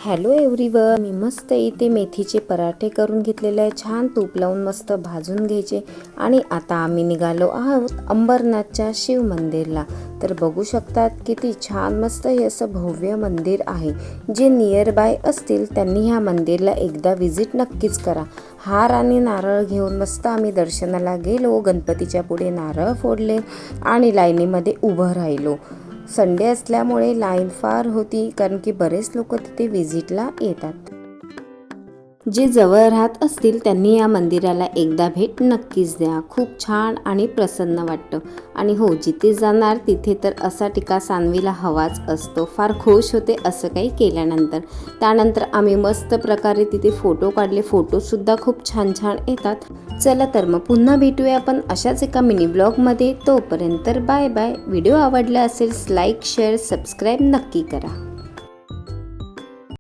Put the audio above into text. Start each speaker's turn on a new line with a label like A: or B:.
A: Hello everyone, मी मस्त इथे मेथीचे पराठे करून घेतलेले आहे। छान तूप लावून मस्त भाजून घ्यायचे आणि आता आम्ही निघालो आहोत अंबरनाथच्या शिव मंदिरला। तर बघू शकतात किती छान मस्त हे असं भव्य मंदिर आहे। जे नियर बाय असतील त्यांनी ह्या मंदिरला एकदा विजिट नक्कीच करा। हार आणि नारळ घेऊन मस्त आम्ही दर्शनाला गेलो, गणपतीच्या पुढे नारळ फोडले आणि लाईनीमध्ये उभं राहिलो। संडे असल्यामुळे लाईन फार होती, कारण की बरेच लोक तिथे विजिटला येतात। जे जवळ राहत असतील त्यांनी या मंदिराला एकदा भेट नक्कीच द्या। खूप छान आणि प्रसन्न वाटतं। आणि हो, जिथे जाणार तिथे तर असा टिका सानवीला हवाच असतो, फार खुश होते असं काही केल्यानंतर। त्यानंतर आम्ही मस्त प्रकारे तिथे फोटो काढले। फोटोसुद्धा खूप छान छान येतात। चला तर मग पुन्हा भेटूया आपण अशाच एका मिनी ब्लॉगमध्ये। तोपर्यंत बाय बाय। व्हिडिओ आवडला असेल लाईक शेअर सबस्क्राईब नक्की करा।